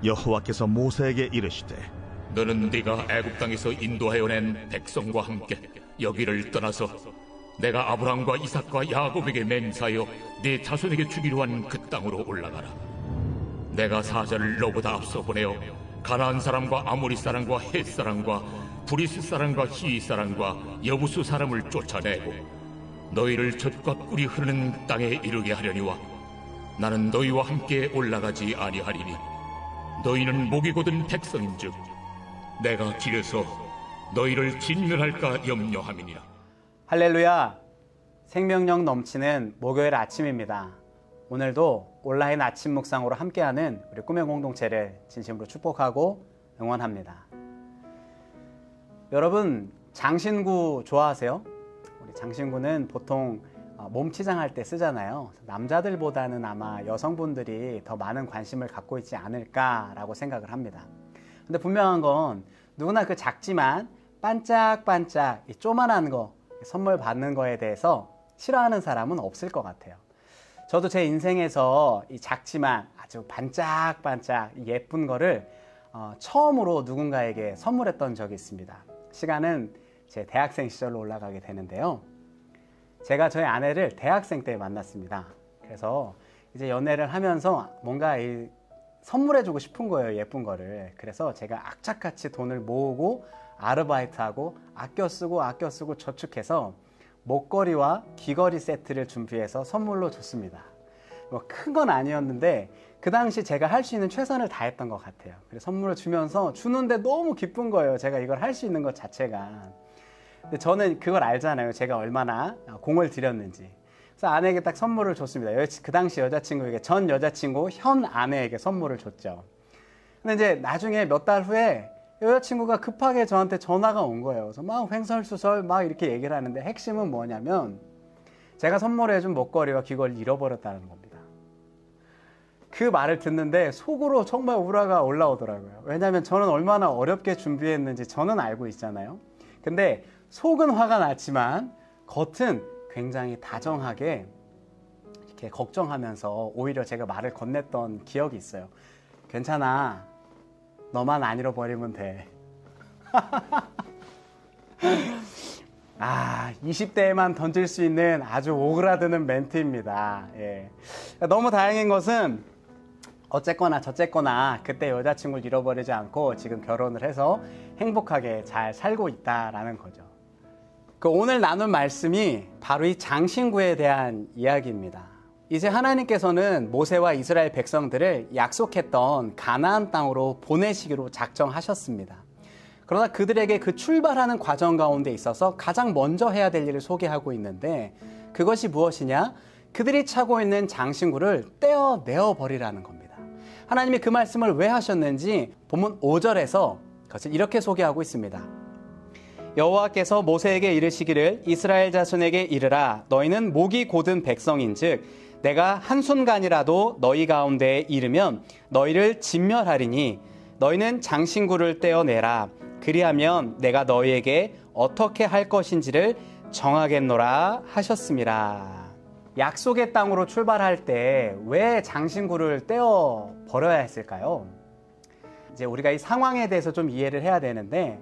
여호와께서 모세에게 이르시되 너는 네가 애굽 땅에서 인도하여 낸 백성과 함께 여기를 떠나서 내가 아브라함과 이삭과 야곱에게 맹세하여 네 자손에게 주기로 한 그 땅으로 올라가라. 내가 사자를 너보다 앞서 보내어 가나안 사람과 아모리 사람과 헷 사람과 브리스 사람과 히위 사람과 여부수 사람을 쫓아내고 너희를 젖과 꿀이 흐르는 땅에 이르게 하려니와 나는 너희와 함께 올라가지 아니하리니 너희는 목이 곧은 백성인즉 내가 길에서 너희를 진멸할까 염려함이니라. 할렐루야. 생명력 넘치는 목요일 아침입니다. 오늘도 온라인 아침 묵상으로 함께하는 우리 꿈의 공동체를 진심으로 축복하고 응원합니다. 여러분, 장신구 좋아하세요? 우리 장신구는 보통 몸치장할 때 쓰잖아요. 남자들보다는 아마 여성분들이 더 많은 관심을 갖고 있지 않을까라고 생각을 합니다. 근데 분명한 건 누구나 그 작지만 반짝반짝 이 조만한 거 선물 받는 거에 대해서 싫어하는 사람은 없을 것 같아요. 저도 제 인생에서 이 작지만 아주 반짝반짝 예쁜 거를 처음으로 누군가에게 선물했던 적이 있습니다. 시간은 제 대학생 시절로 올라가게 되는데요. 제가 저희 아내를 대학생 때 만났습니다. 그래서 이제 연애를 하면서 뭔가 선물해주고 싶은 거예요, 예쁜 거를. 그래서 제가 악착같이 돈을 모으고 아르바이트하고 아껴 쓰고 저축해서 목걸이와 귀걸이 세트를 준비해서 선물로 줬습니다. 뭐 큰 건 아니었는데 그 당시 제가 할 수 있는 최선을 다했던 것 같아요. 그래서 선물을 주면서 주는데 너무 기쁜 거예요. 제가 이걸 할 수 있는 것 자체가. 근데 저는 그걸 알잖아요. 제가 얼마나 공을 들였는지. 그래서 아내에게 딱 선물을 줬습니다. 그 당시 여자친구에게, 전 여자친구 현 아내에게 선물을 줬죠. 근데 이제 나중에 몇 달 후에 여자친구가 급하게 저한테 전화가 온 거예요. 그래서 막 횡설수설 막 이렇게 얘기를 하는데 핵심은 뭐냐면 제가 선물해준 목걸이와 귀걸이를 잃어버렸다는 겁니다. 그 말을 듣는데 속으로 정말 우라가 올라오더라고요. 왜냐하면 저는 얼마나 어렵게 준비했는지 저는 알고 있잖아요. 근데 속은 화가 났지만 겉은 굉장히 다정하게 이렇게 걱정하면서 오히려 제가 말을 건넸던 기억이 있어요. 괜찮아. 너만 안 잃어버리면 돼. 20대에만 던질 수 있는 아주 오그라드는 멘트입니다. 예. 너무 다행인 것은 어쨌거나 저쨌거나 그때 여자친구를 잃어버리지 않고 지금 결혼을 해서 행복하게 잘 살고 있다라는 거죠. 오늘 나눌 말씀이 바로 이 장신구에 대한 이야기입니다. 이제 하나님께서는 모세와 이스라엘 백성들을 약속했던 가나안 땅으로 보내시기로 작정하셨습니다. 그러나 그들에게 그 출발하는 과정 가운데 있어서 가장 먼저 해야 될 일을 소개하고 있는데 그것이 무엇이냐? 그들이 차고 있는 장신구를 떼어내어 버리라는 겁니다. 하나님이 그 말씀을 왜 하셨는지 본문 5절에서 그것을 이렇게 소개하고 있습니다. 여호와께서 모세에게 이르시기를 이스라엘 자손에게 이르라 너희는 목이 곧은 백성인즉 내가 한순간이라도 너희 가운데에 이르면 너희를 진멸하리니 너희는 장신구를 떼어내라 그리하면 내가 너희에게 어떻게 할 것인지를 정하겠노라 하셨습니다. 약속의 땅으로 출발할 때 왜 장신구를 떼어 버려야 했을까요? 이제 우리가 이 상황에 대해서 좀 이해를 해야 되는데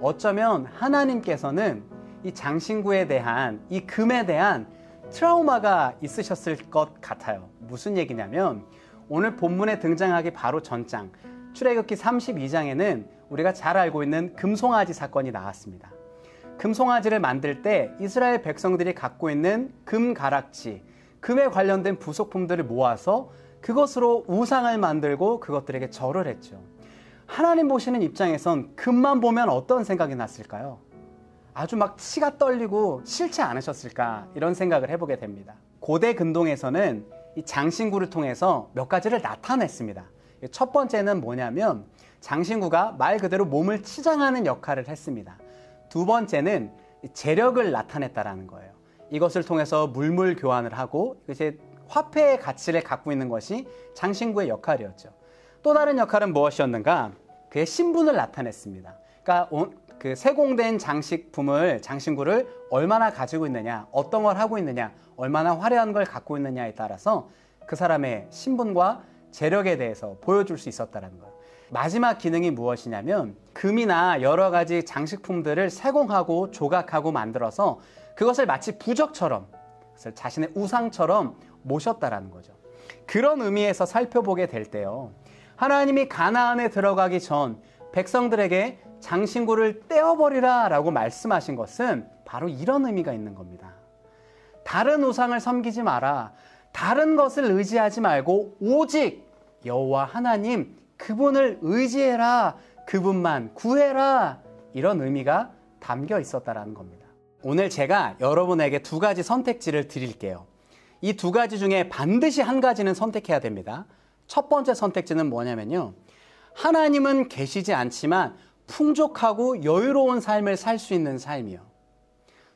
어쩌면 하나님께서는 이 장신구에 대한 이 금에 대한 트라우마가 있으셨을 것 같아요. 무슨 얘기냐면 오늘 본문에 등장하기 바로 전장 출애굽기 32장에는 우리가 잘 알고 있는 금송아지 사건이 나왔습니다. 금송아지를 만들 때 이스라엘 백성들이 갖고 있는 금 가락지, 금에 관련된 부속품들을 모아서 그것으로 우상을 만들고 그것들에게 절을 했죠. 하나님 보시는 입장에선 금만 보면 어떤 생각이 났을까요? 아주 막 치가 떨리고 싫지 않으셨을까 이런 생각을 해보게 됩니다. 고대 근동에서는 이 장신구를 통해서 몇 가지를 나타냈습니다. 첫 번째는 뭐냐면 장신구가 말 그대로 몸을 치장하는 역할을 했습니다. 두 번째는 재력을 나타냈다라는 거예요. 이것을 통해서 물물 교환을 하고 이제 화폐의 가치를 갖고 있는 것이 장신구의 역할이었죠. 또 다른 역할은 무엇이었는가? 그의 신분을 나타냈습니다. 그러니까 그 세공된 장신구를 얼마나 가지고 있느냐, 어떤 걸 하고 있느냐, 얼마나 화려한 걸 갖고 있느냐에 따라서 그 사람의 신분과 재력에 대해서 보여줄 수 있었다는 거예요. 마지막 기능이 무엇이냐면 금이나 여러 가지 장식품들을 세공하고 조각하고 만들어서 그것을 마치 부적처럼, 그것을 자신의 우상처럼 모셨다라는 거죠. 그런 의미에서 살펴보게 될 때요, 하나님이 가나안에 들어가기 전 백성들에게 장신구를 떼어버리라 라고 말씀하신 것은 바로 이런 의미가 있는 겁니다. 다른 우상을 섬기지 마라. 다른 것을 의지하지 말고 오직 여호와 하나님 그분을 의지해라. 그분만 구해라. 이런 의미가 담겨 있었다라는 겁니다. 오늘 제가 여러분에게 두 가지 선택지를 드릴게요. 이 두 가지 중에 반드시 한 가지는 선택해야 됩니다. 첫 번째 선택지는 뭐냐면요, 하나님은 계시지 않지만 풍족하고 여유로운 삶을 살 수 있는 삶이요.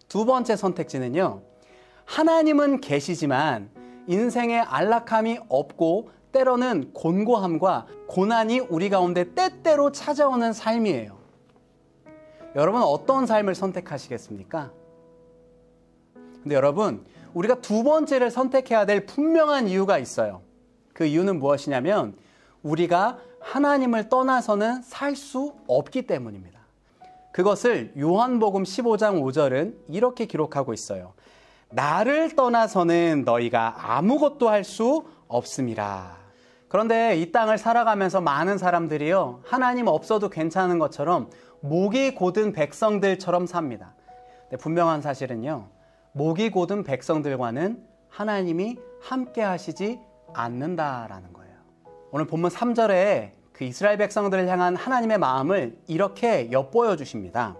두 번째 선택지는요, 하나님은 계시지만 인생에 안락함이 없고 때로는 곤고함과 고난이 우리 가운데 때때로 찾아오는 삶이에요. 여러분 어떤 삶을 선택하시겠습니까? 근데 여러분, 우리가 두 번째를 선택해야 될 분명한 이유가 있어요. 그 이유는 무엇이냐면 우리가 하나님을 떠나서는 살 수 없기 때문입니다. 그것을 요한복음 15장 5절은 이렇게 기록하고 있어요. 나를 떠나서는 너희가 아무것도 할 수 없음이라. 그런데 이 땅을 살아가면서 많은 사람들이요, 하나님 없어도 괜찮은 것처럼 목이 곧은 백성들처럼 삽니다. 근데 분명한 사실은요, 목이 곧은 백성들과는 하나님이 함께 하시지 않는다라는 거예요. 오늘 본문 3절에 그 이스라엘 백성들을 향한 하나님의 마음을 이렇게 엿보여 주십니다.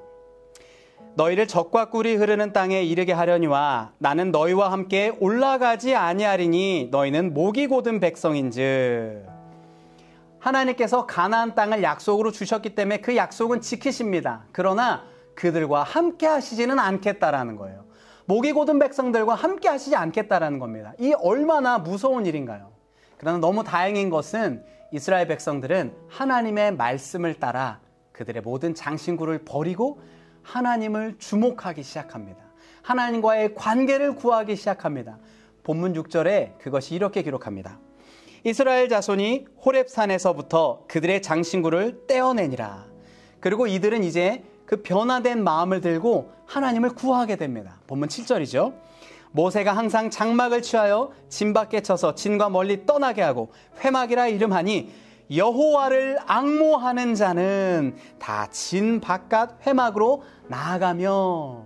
너희를 젖과 꿀이 흐르는 땅에 이르게 하려니와 나는 너희와 함께 올라가지 아니하리니 너희는 목이 곧은 백성인즉. 하나님께서 가나안 땅을 약속으로 주셨기 때문에 그 약속은 지키십니다. 그러나 그들과 함께 하시지는 않겠다라는 거예요. 목이 곧은 백성들과 함께 하시지 않겠다라는 겁니다. 이 얼마나 무서운 일인가요? 그러나 너무 다행인 것은 이스라엘 백성들은 하나님의 말씀을 따라 그들의 모든 장신구를 버리고 하나님을 주목하기 시작합니다. 하나님과의 관계를 구하기 시작합니다. 본문 6절에 그것이 이렇게 기록합니다. 이스라엘 자손이 호렙산에서부터 그들의 장신구를 떼어내니라. 그리고 이들은 이제 그 변화된 마음을 들고 하나님을 구하게 됩니다. 본문 7절이죠. 모세가 항상 장막을 취하여 진 밖에 쳐서 진과 멀리 떠나게 하고 회막이라 이름하니 여호와를 앙모하는 자는 다 진 바깥 회막으로 나아가며.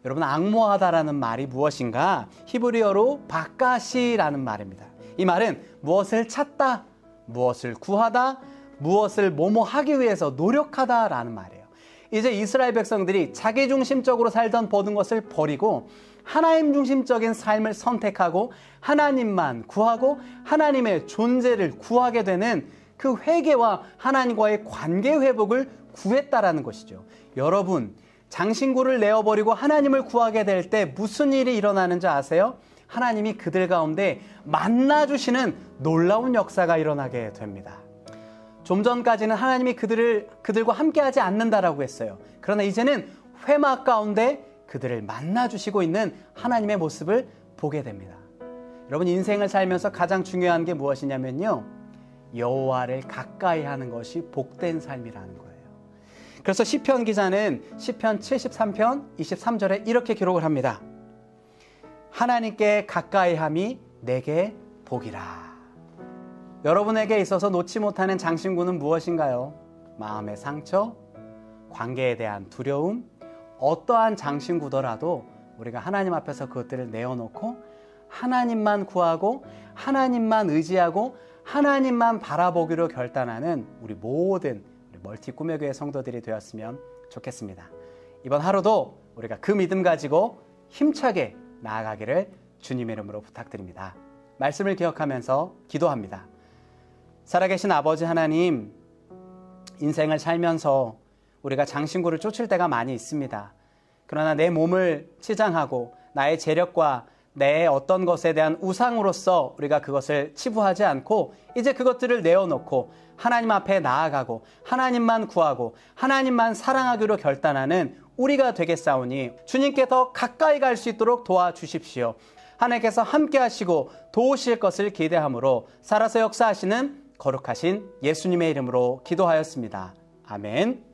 여러분, 앙모하다라는 말이 무엇인가? 히브리어로 바깥이라는 말입니다. 이 말은 무엇을 찾다, 무엇을 구하다, 무엇을 뭐뭐하기 위해서 노력하다라는 말이에요. 이제 이스라엘 백성들이 자기중심적으로 살던 모든 것을 버리고 하나님 중심적인 삶을 선택하고 하나님만 구하고 하나님의 존재를 구하게 되는 그 회개와 하나님과의 관계 회복을 구했다라는 것이죠. 여러분, 장신구를 내어버리고 하나님을 구하게 될 때 무슨 일이 일어나는지 아세요? 하나님이 그들 가운데 만나주시는 놀라운 역사가 일어나게 됩니다. 좀 전까지는 하나님이 그들과 함께하지 않는다라고 했어요. 그러나 이제는 회막 가운데 그들을 만나주시고 있는 하나님의 모습을 보게 됩니다. 여러분, 인생을 살면서 가장 중요한 게 무엇이냐면요, 여호와를 가까이 하는 것이 복된 삶이라는 거예요. 그래서 시편 기자는 시편 73편 23절에 이렇게 기록을 합니다. 하나님께 가까이함이 내게 복이라. 여러분에게 있어서 놓지 못하는 장신구는 무엇인가요? 마음의 상처, 관계에 대한 두려움, 어떠한 장신구더라도 우리가 하나님 앞에서 그것들을 내어놓고 하나님만 구하고 하나님만 의지하고 하나님만 바라보기로 결단하는 우리 모든 멀티 꿈의 교회 성도들이 되었으면 좋겠습니다. 이번 하루도 우리가 그 믿음 가지고 힘차게 나아가기를 주님의 이름으로 부탁드립니다. 말씀을 기억하면서 기도합니다. 살아계신 아버지 하나님, 인생을 살면서 우리가 장신구를 쫓을 때가 많이 있습니다. 그러나 내 몸을 치장하고 나의 재력과 내 어떤 것에 대한 우상으로서 우리가 그것을 치부하지 않고 이제 그것들을 내어놓고 하나님 앞에 나아가고 하나님만 구하고 하나님만 사랑하기로 결단하는 우리가 되겠사오니 주님께 더 가까이 갈 수 있도록 도와주십시오. 하나님께서 함께 하시고 도우실 것을 기대함으로 살아서 역사하시는 거룩하신 예수님의 이름으로 기도하였습니다. 아멘.